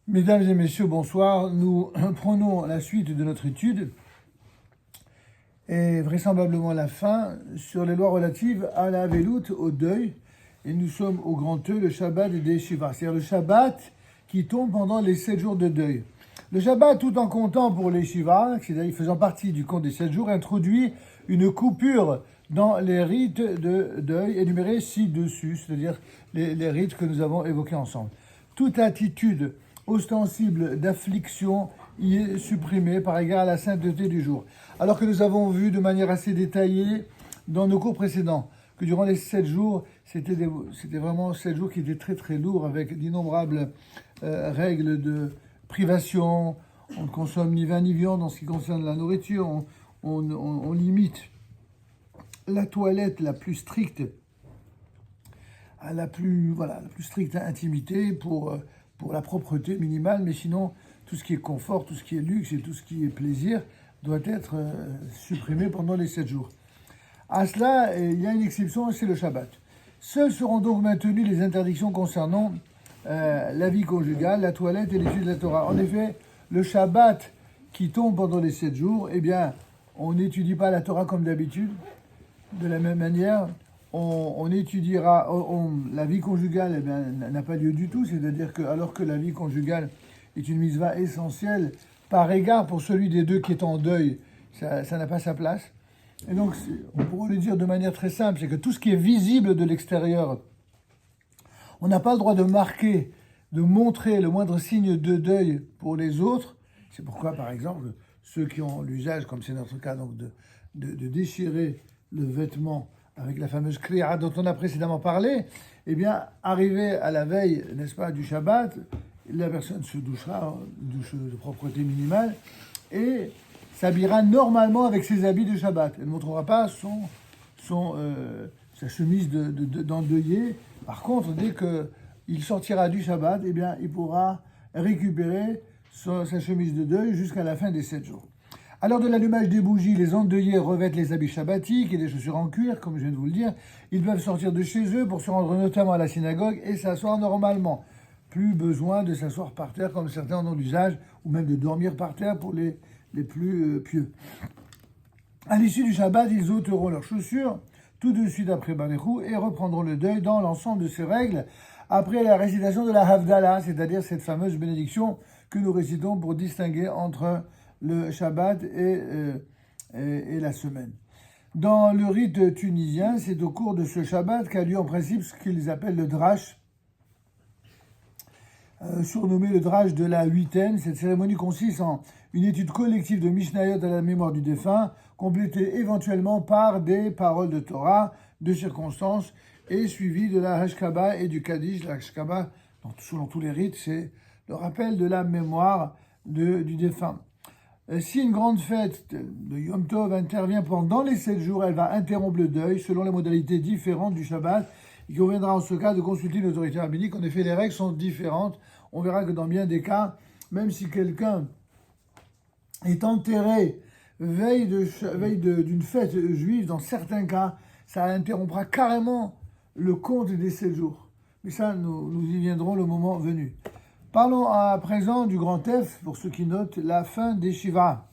Mesdames et messieurs, bonsoir. Nous prenons la suite de notre étude et vraisemblablement la fin sur les lois relatives à la veloute, au deuil. Et nous sommes au grand E, le Shabbat des Shiva, c'est-à-dire le Shabbat qui tombe pendant les 7 jours de deuil. Le Shabbat, tout en comptant pour les Shiva, c'est-à-dire faisant partie du compte des 7 jours, introduit une coupure dans les rites de deuil énumérés ci-dessus, c'est-à-dire les rites que nous avons évoqués ensemble. Toute attitude ostensible d'affliction y est supprimée par égard à la sainteté du jour. Alors que nous avons vu de manière assez détaillée dans nos cours précédents que durant les 7 jours, c'était vraiment 7 jours qui étaient très très lourds avec d'innombrables règles de privation. On ne consomme ni vin ni viande en ce qui concerne la nourriture. On limite la toilette la plus stricte à la plus stricte intimité pour la propreté minimale, mais sinon, tout ce qui est confort, tout ce qui est luxe et tout ce qui est plaisir doit être supprimé pendant les 7 jours. À cela, il y a une exception, c'est le Shabbat. Seuls seront donc maintenues les interdictions concernant la vie conjugale, la toilette et l'étude de la Torah. En effet, le Shabbat qui tombe pendant les 7 jours, eh bien, on n'étudie pas la Torah comme d'habitude. De la même manière, on étudiera, la vie conjugale n'a pas lieu du tout, c'est-à-dire que alors que la vie conjugale est une mitzvah essentielle, par égard pour celui des deux qui est en deuil, ça n'a pas sa place. Et donc, on pourrait le dire de manière très simple, c'est que tout ce qui est visible de l'extérieur, on n'a pas le droit de marquer, de montrer le moindre signe de deuil pour les autres. C'est pourquoi, par exemple, ceux qui ont l'usage, comme c'est notre cas, donc de déchirer le vêtement avec la fameuse kriya dont on a précédemment parlé, eh bien, arrivé à la veille, n'est-ce pas, du Shabbat, la personne se douchera, une douche de propreté minimale, et s'habillera normalement avec ses habits de Shabbat. Elle ne montrera pas sa chemise d'endeuillé. Par contre, dès qu'il sortira du Shabbat, eh bien, il pourra récupérer sa chemise de deuil jusqu'à la fin des 7 jours. À l'heure de l'allumage des bougies, les endeuillés revêtent les habits shabbatiques et des chaussures en cuir, comme je viens de vous le dire. Ils doivent sortir de chez eux pour se rendre notamment à la synagogue et s'asseoir normalement. Plus besoin de s'asseoir par terre comme certains en ont l'usage, ou même de dormir par terre pour les plus pieux. À l'issue du Shabbat, ils ôteront leurs chaussures tout de suite après Baréchou et reprendront le deuil dans l'ensemble de ces règles après la récitation de la Havdalah, c'est-à-dire cette fameuse bénédiction que nous récitons pour distinguer entre le Shabbat et la semaine. Dans le rite tunisien, c'est au cours de ce Shabbat qu'a lieu en principe ce qu'ils appellent le drash, surnommé le drash de la huitaine. Cette cérémonie consiste en une étude collective de Mishnayot à la mémoire du défunt, complétée éventuellement par des paroles de Torah, de circonstances, et suivie de la Hashkaba et du Kaddish. La Hashkaba, selon tous les rites, c'est le rappel de la mémoire du défunt. Si une grande fête de Yom Tov intervient pendant les 7 jours, elle va interrompre le deuil selon les modalités différentes du Shabbat. Il conviendra en ce cas de consulter une autorité rabbinique. En effet, les règles sont différentes. On verra que dans bien des cas, même si quelqu'un est enterré veille d'une fête juive, dans certains cas, ça interrompra carrément le compte des 7 jours. Mais ça, nous y viendrons le moment venu. Parlons à présent du grand F, pour ceux qui notent, la fin des Shiva.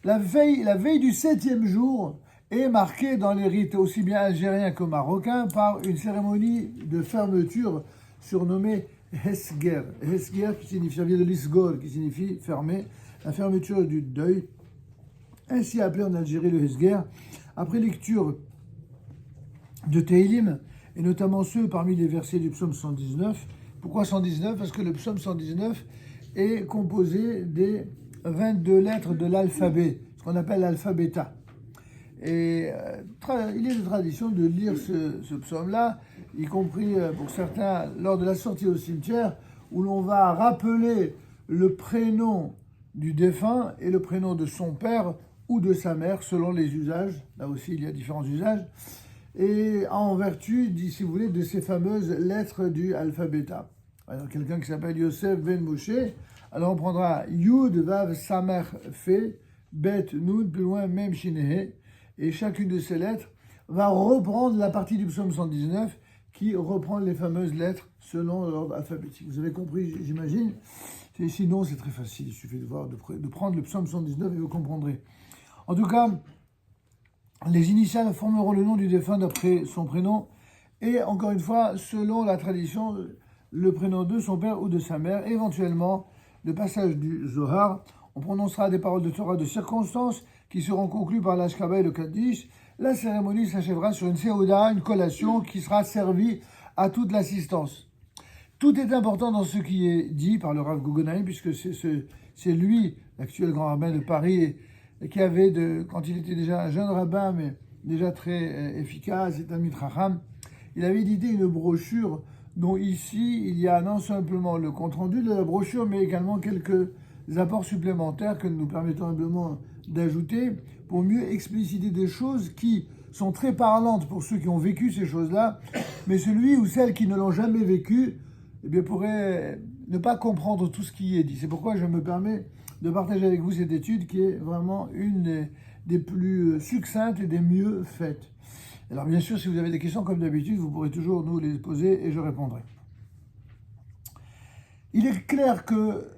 La veille du 7e jour est marquée dans les rites aussi bien algériens que marocains par une cérémonie de fermeture surnommée Hesger. Hesger qui vient de l'Isgor, qui signifie fermer, la fermeture du deuil, ainsi appelé en Algérie le Hesger, après lecture de Teilim, et notamment ceux parmi les versets du psaume 119. Pourquoi 119 ? Parce que le psaume 119 est composé des 22 lettres de l'alphabet, ce qu'on appelle l'alphabéta. Et il est de tradition de lire ce psaume-là, y compris pour certains lors de la sortie au cimetière, où l'on va rappeler le prénom du défunt et le prénom de son père ou de sa mère, selon les usages. Là aussi, il y a différents usages. Et en vertu, si vous voulez, de ces fameuses lettres du alphabéta. Alors, quelqu'un qui s'appelle Yosef Ben Moshe, alors on prendra Yud, Vav, Samer, Fe, Bet, Nun, plus loin, Mem, Shinehe, et chacune de ces lettres va reprendre la partie du psaume 119 qui reprend les fameuses lettres selon l'ordre alphabétique. Vous avez compris, j'imagine. Sinon, c'est très facile. Il suffit de prendre le psaume 119 et vous comprendrez. En tout cas, les initiales formeront le nom du défunt d'après son prénom. Et encore une fois, selon la tradition, le prénom de son père ou de sa mère. Éventuellement, le passage du Zohar, on prononcera des paroles de Torah de circonstance qui seront conclues par l'Ashkaba et le Kaddish. La cérémonie s'achèvera sur une Seuda, une collation qui sera servie à toute l'assistance. Tout est important dans ce qui est dit par le Rav Guggenheim, puisque c'est lui, l'actuel grand rabbin de Paris, qui avait, quand il était déjà un jeune rabbin, mais déjà très efficace, et un mitracham, il avait édité une brochure dont ici, il y a non simplement le compte-rendu de la brochure, mais également quelques apports supplémentaires que nous permettons humblement d'ajouter pour mieux expliciter des choses qui sont très parlantes pour ceux qui ont vécu ces choses-là, mais celui ou celle qui ne l'ont jamais vécu, eh bien, pourrait ne pas comprendre tout ce qui est dit. C'est pourquoi je me permets de partager avec vous cette étude qui est vraiment une des plus succinctes et des mieux faites. Alors bien sûr, si vous avez des questions, comme d'habitude, vous pourrez toujours nous les poser et je répondrai. Il est clair que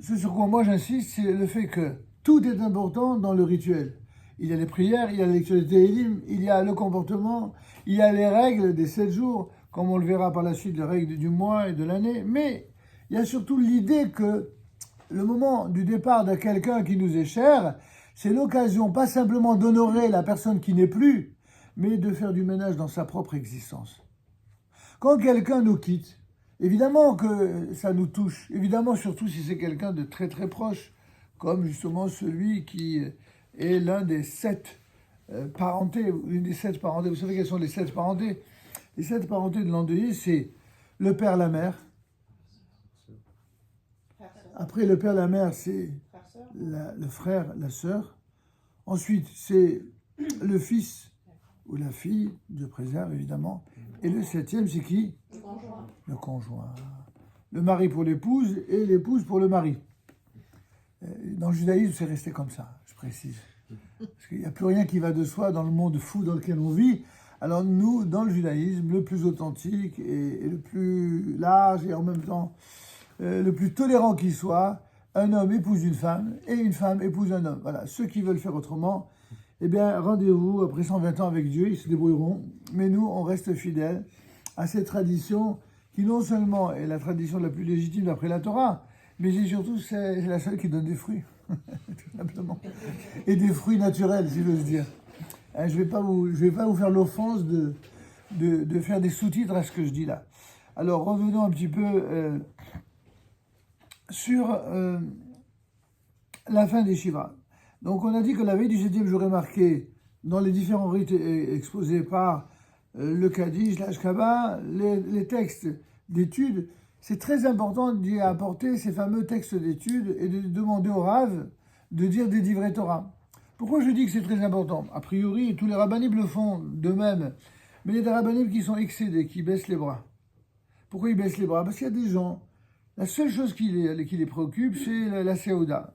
ce sur quoi moi j'insiste, c'est le fait que tout est important dans le rituel. Il y a les prières, il y a la lecture des Télim, il y a le comportement, il y a les règles des 7 jours, comme on le verra par la suite, les règles du mois et de l'année, mais il y a surtout l'idée que le moment du départ de quelqu'un qui nous est cher, c'est l'occasion pas simplement d'honorer la personne qui n'est plus, mais de faire du ménage dans sa propre existence. Quand quelqu'un nous quitte, évidemment que ça nous touche, évidemment surtout si c'est quelqu'un de très très proche, comme justement celui qui est l'un des 7 parentés, l'une des 7 parentés. Vous savez quelles sont les 7 parentés? Les 7 parentés de l'endeuillé, c'est le père, la mère. Après le père, la mère, c'est le frère, la sœur. Ensuite, c'est le fils ou la fille, Dieu préserve évidemment. Et le 7e, c'est qui? Le conjoint. Le conjoint. Le mari pour l'épouse et l'épouse pour le mari. Dans le judaïsme, c'est resté comme ça, je précise. Parce qu'il n'y a plus rien qui va de soi dans le monde fou dans lequel on vit. Alors nous, dans le judaïsme, le plus authentique et le plus large et en même temps le plus tolérant qui soit, un homme épouse une femme et une femme épouse un homme. Voilà, ceux qui veulent faire autrement, eh bien, rendez-vous après 120 ans avec Dieu, ils se débrouilleront. Mais nous, on reste fidèles à cette tradition qui non seulement est la tradition la plus légitime d'après la Torah, mais surtout c'est la seule qui donne des fruits, tout simplement. Et des fruits naturels, si j'ose dire. Je vais pas vous faire l'offense de faire des sous-titres à ce que je dis là. Alors, revenons un petit peu sur la fin des Shivas. Donc, on a dit que la veille du 7e jour est marquée dans les différents rites exposés par le Kaddish, l'Ashkaba, les textes d'études. C'est très important d'y apporter ces fameux textes d'études et de demander au Rav de dire des divrei Torah. Pourquoi je dis que c'est très important? A priori, tous les rabbinim le font d'eux-mêmes. Mais il y a des rabbinim qui sont excédés, qui baissent les bras. Pourquoi ils baissent les bras? Parce qu'il y a des gens, la seule chose qui les préoccupe, c'est la Seuda.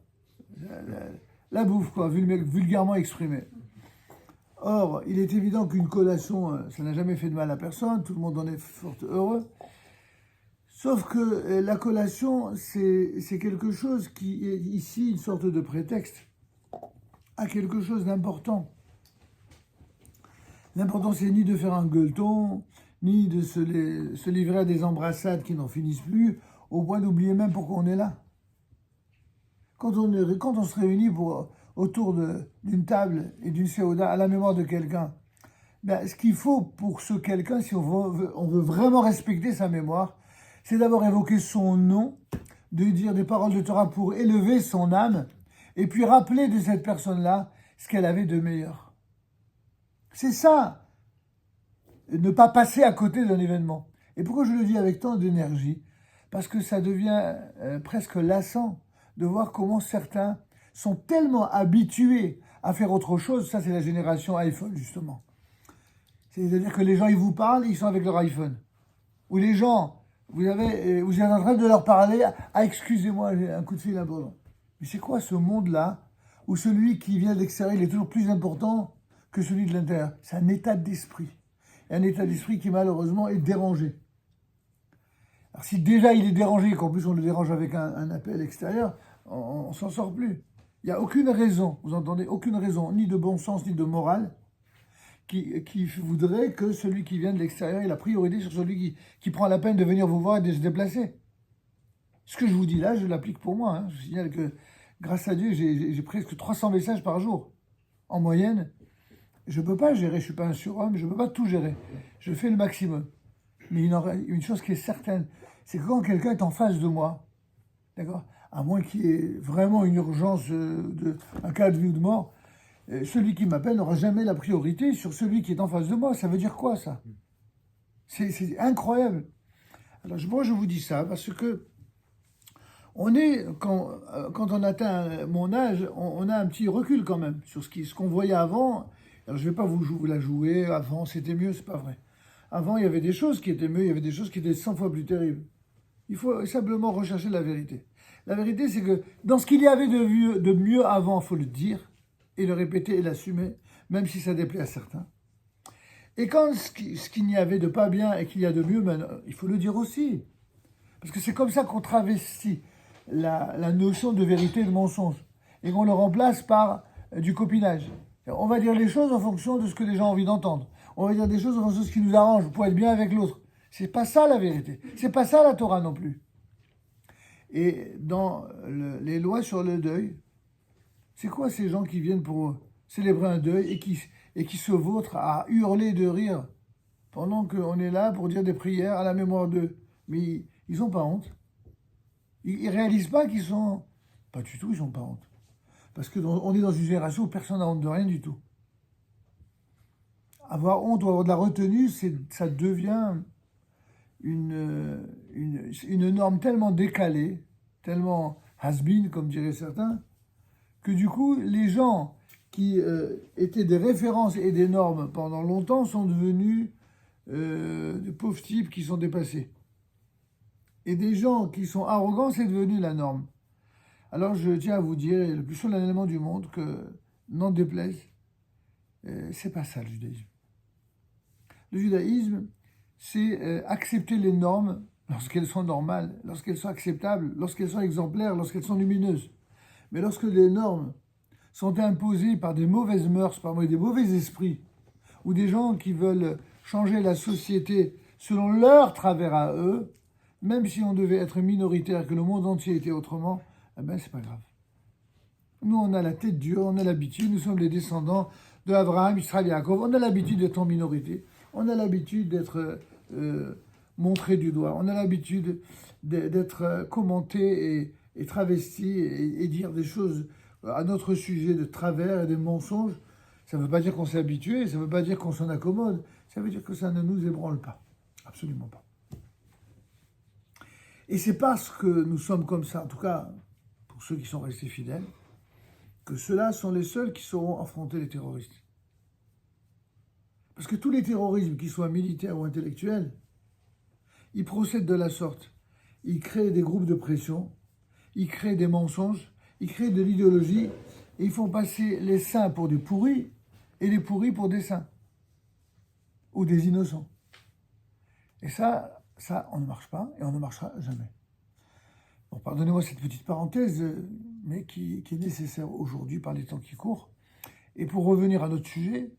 La bouffe, quoi, vulgairement exprimée. Or, il est évident qu'une collation, ça n'a jamais fait de mal à personne, tout le monde en est fort heureux. Sauf que la collation, c'est quelque chose qui est ici une sorte de prétexte à quelque chose d'important. L'important, c'est ni de faire un gueuleton, ni de se livrer à des embrassades qui n'en finissent plus, au point d'oublier même pourquoi on est là. Quand on se réunit autour d'une table et d'une séouda à la mémoire de quelqu'un, ben, ce qu'il faut pour ce quelqu'un, si on veut vraiment respecter sa mémoire, c'est d'abord évoquer son nom, de dire des paroles de Torah pour élever son âme, et puis rappeler de cette personne-là ce qu'elle avait de meilleur. C'est ça, ne pas passer à côté d'un événement. Et pourquoi je le dis avec tant d'énergie? Parce que ça devient presque lassant de voir comment certains sont tellement habitués à faire autre chose. Ça, c'est la génération iPhone, justement. C'est-à-dire que les gens, ils vous parlent, ils sont avec leur iPhone. Ou les gens, vous êtes en train de leur parler, excusez-moi, j'ai un coup de fil important. Mais c'est quoi ce monde-là où celui qui vient de l'extérieur, il est toujours plus important que celui de l'intérieur? C'est un état d'esprit. Et un état d'esprit qui, malheureusement, est dérangé. Alors si déjà il est dérangé, qu'en plus on le dérange avec un appel extérieur, on s'en sort plus. Il n'y a aucune raison, vous entendez, aucune raison, ni de bon sens, ni de morale, qui voudrait que celui qui vient de l'extérieur ait la priorité sur celui qui prend la peine de venir vous voir et de se déplacer. Ce que je vous dis là, je l'applique pour moi. Hein. Je signale que, grâce à Dieu, j'ai presque 300 messages par jour, en moyenne. Je ne peux pas gérer, je ne suis pas un surhomme, je ne peux pas tout gérer. Je fais le maximum. Mais une chose qui est certaine, c'est que quand quelqu'un est en face de moi, d'accord, à moins qu'il y ait vraiment une urgence, un cas de vie ou de mort, celui qui m'appelle n'aura jamais la priorité sur celui qui est en face de moi. Ça veut dire quoi, ça? C'est incroyable. Alors, moi, je vous dis ça parce que quand on atteint mon âge, on a un petit recul quand même sur ce qu'on voyait avant. Alors, je ne vais pas vous la jouer. Avant, c'était mieux, c'est pas vrai. Avant, il y avait des choses qui étaient mieux, il y avait des choses qui étaient 100 fois plus terribles. Il faut simplement rechercher la vérité. La vérité, c'est que dans ce qu'il y avait de mieux avant, il faut le dire, et le répéter et l'assumer, même si ça déplaît à certains. Et quand ce qu'il n'y avait de pas bien et qu'il y a de mieux, ben, il faut le dire aussi. Parce que c'est comme ça qu'on travestit la notion de vérité et de mensonge, et qu'on le remplace par du copinage. On va dire les choses en fonction de ce que les gens ont envie d'entendre. On va dire des choses en fonction de ce qui nous arrange pour être bien avec l'autre. C'est pas ça la vérité. C'est pas ça la Torah non plus. Et dans les lois sur le deuil, c'est quoi ces gens qui viennent pour célébrer un deuil et qui se vautrent à hurler de rire pendant qu'on est là pour dire des prières à la mémoire d'eux? Mais ils n'ont pas honte. Ils réalisent pas qu'ils sont... Pas du tout, ils n'ont pas honte. Parce qu'on est dans une génération où personne n'a honte de rien du tout. Avoir honte ou avoir de la retenue, ça devient une norme tellement décalée, tellement has-been, comme diraient certains, que du coup, les gens qui étaient des références et des normes pendant longtemps sont devenus des pauvres types qui sont dépassés. Et des gens qui sont arrogants, c'est devenu la norme. Alors je tiens à vous dire, le plus solennellement du monde, que n'en déplaise, c'est pas ça le judaïsme. Le judaïsme, c'est accepter les normes lorsqu'elles sont normales, lorsqu'elles sont acceptables, lorsqu'elles sont exemplaires, lorsqu'elles sont lumineuses. Mais lorsque les normes sont imposées par des mauvaises mœurs, par des mauvais esprits, ou des gens qui veulent changer la société selon leur travers à eux, même si on devait être minoritaire, que le monde entier était autrement, eh ben c'est pas grave. Nous, on a la tête dure, on a l'habitude, nous sommes les descendants de Abraham, Israël, Yaakov, on a l'habitude d'être en minorité, on a l'habitude d'être montré du doigt, on a l'habitude d'être commenté et travesti et dire des choses à notre sujet de travers et des mensonges. Ça ne veut pas dire qu'on s'est habitué, ça ne veut pas dire qu'on s'en accommode, ça veut dire que ça ne nous ébranle pas. Absolument pas. Et c'est parce que nous sommes comme ça, en tout cas pour ceux qui sont restés fidèles, que ceux-là sont les seuls qui sauront affronter les terroristes. Parce que tous les terrorismes, qu'ils soient militaires ou intellectuels, ils procèdent de la sorte. Ils créent des groupes de pression, ils créent des mensonges, ils créent de l'idéologie, et ils font passer les saints pour des pourris, et les pourris pour des saints, ou des innocents. Et ça, on ne marche pas, et on ne marchera jamais. Bon, pardonnez-moi cette petite parenthèse, mais qui est nécessaire aujourd'hui par les temps qui courent. Et pour revenir à notre sujet,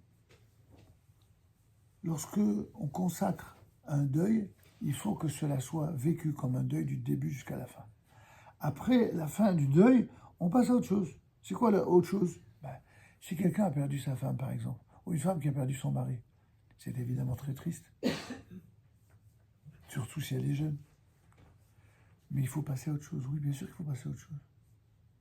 lorsque on consacre un deuil, il faut que cela soit vécu comme un deuil du début jusqu'à la fin. Après la fin du deuil, on passe à autre chose. C'est quoi la autre chose? Si quelqu'un a perdu sa femme, par exemple, ou une femme qui a perdu son mari, c'est évidemment très triste. Surtout si elle est jeune. Mais il faut passer à autre chose. Oui, bien sûr qu'il faut passer à autre chose.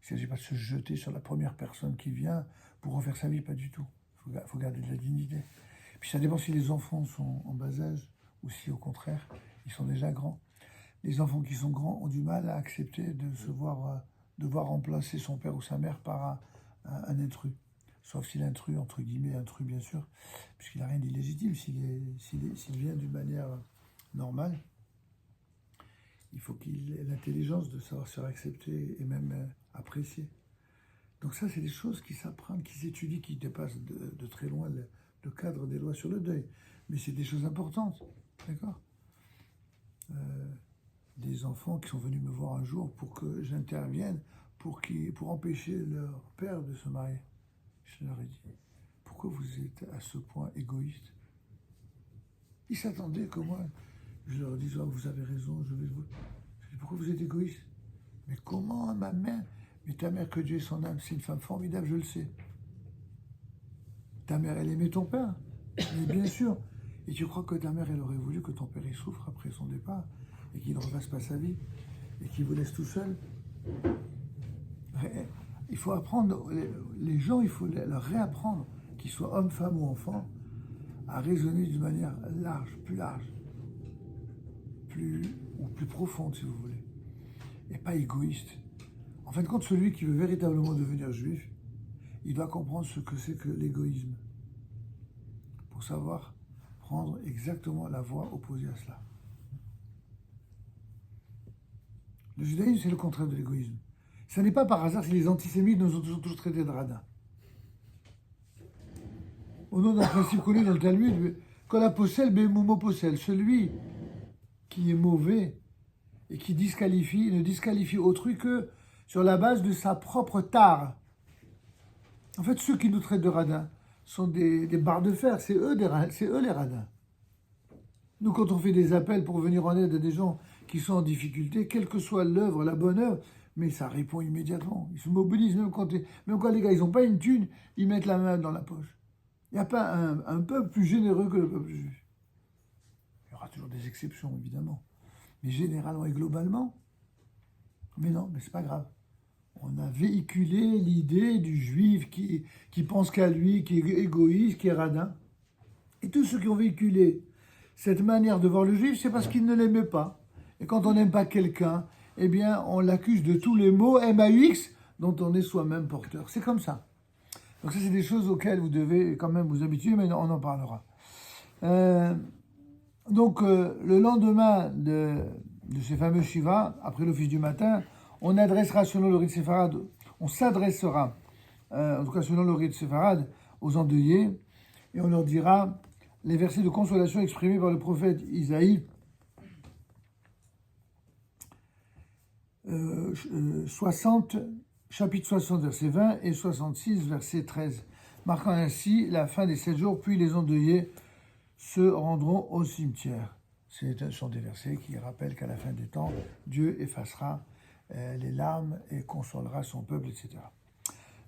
Il ne s'agit pas de se jeter sur la première personne qui vient pour refaire sa vie, pas du tout. Il faut garder de la dignité. Puis ça dépend si les enfants sont en bas âge ou si au contraire, ils sont déjà grands. Les enfants qui sont grands ont du mal à accepter de devoir remplacer son père ou sa mère par un intrus. Sauf si l'intrus, entre guillemets, intrus bien sûr, puisqu'il n'a rien d'illégitime, s'il vient d'une manière normale, il faut qu'il ait l'intelligence de savoir se faire accepter et même apprécier. Donc ça, c'est des choses qui s'apprennent, qui s'étudient, qui dépassent de très loin le cadre des lois sur le deuil. Mais c'est des choses importantes, d'accord ? des enfants qui sont venus me voir un jour pour que j'intervienne pour empêcher leur père de se marier. Je leur ai dit, pourquoi vous êtes à ce point égoïste? Ils s'attendaient que moi, je leur dise, oh, vous avez raison, je vais vous... Je dis, pourquoi vous êtes égoïste? Mais comment, ma mère? Mais ta mère, que Dieu ait son âme, c'est une femme formidable, je le sais. Ta mère, elle aimait ton père, mais bien sûr. Et tu crois que ta mère, elle aurait voulu que ton père il souffre après son départ et qu'il ne refasse pas sa vie et qu'il vous laisse tout seul? Il faut apprendre, les gens, il faut leur réapprendre, qu'ils soient hommes, femmes ou enfants, à raisonner d'une manière large, plus profonde, si vous voulez, et pas égoïste. En fin de compte, celui qui veut véritablement devenir juif, il doit comprendre ce que c'est que l'égoïsme, pour savoir prendre exactement la voie opposée à cela. Le judaïsme, c'est le contraire de l'égoïsme. Ce n'est pas par hasard si les antisémites nous ont toujours traités de radins. Au nom d'un principe connu dans le Talmud, Kol haposel be'emumo posel, celui qui est mauvais et qui disqualifie, ne disqualifie autrui que sur la base de sa propre tare. En fait, ceux qui nous traitent de radins sont des barres de fer, c'est eux les radins. Nous, quand on fait des appels pour venir en aide à des gens qui sont en difficulté, quelle que soit l'œuvre, la bonne œuvre, mais ça répond immédiatement. Ils se mobilisent, même quand les gars, ils n'ont pas une thune, ils mettent la main dans la poche. Il n'y a pas un peuple plus généreux que le peuple juif. Il y aura toujours des exceptions, évidemment. Mais généralement et globalement, mais non, mais c'est pas grave. On a véhiculé l'idée du juif qui pense qu'à lui, qui est égoïste, qui est radin. Et tous ceux qui ont véhiculé cette manière de voir le juif, c'est parce qu'ils ne l'aimaient pas. Et quand on n'aime pas quelqu'un, eh bien, on l'accuse de tous les maux MAUX dont on est soi-même porteur. C'est comme ça. Donc ça, c'est des choses auxquelles vous devez quand même vous habituer, mais on en parlera. Donc, le lendemain de ces fameux Shiva, après l'office du matin, on adressera, selon le rite séfarade, on s'adressera, en tout cas selon le rite séfarade, aux endeuillés, et on leur dira les versets de consolation exprimés par le prophète Isaïe, 60, chapitre 60, verset 20, et 66, verset 13, marquant ainsi la fin des 7 jours, puis les endeuillés se rendront au cimetière. Ce sont des versets qui rappellent qu'à la fin des temps, Dieu effacera les larmes et consolera son peuple, etc.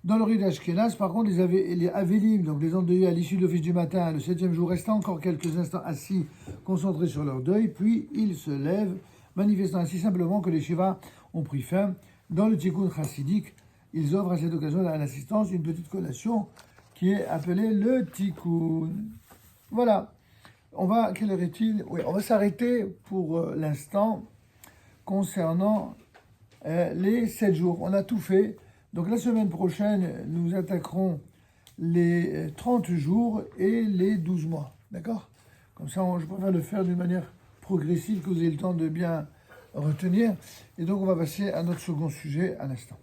Dans le rite d'Ashkenaz, par contre, les Avelim, donc les endeuillés à l'issue de l'office du matin, le 7e jour, restent encore quelques instants assis, concentrés sur leur deuil, puis ils se lèvent, manifestant ainsi simplement que les Shivas ont pris fin. Dans le Tikkun chassidique, ils offrent à cette occasion à l'assistance une petite collation qui est appelée le Tikkun. Voilà. Quelle heure est-il? Oui, on va s'arrêter pour l'instant concernant les 7 jours. On a tout fait. Donc la semaine prochaine, nous attaquerons les 30 jours et les 12 mois. D'accord? Comme ça, je préfère le faire d'une manière progressive, que vous ayez le temps de bien retenir. Et donc, on va passer à notre second sujet à l'instant.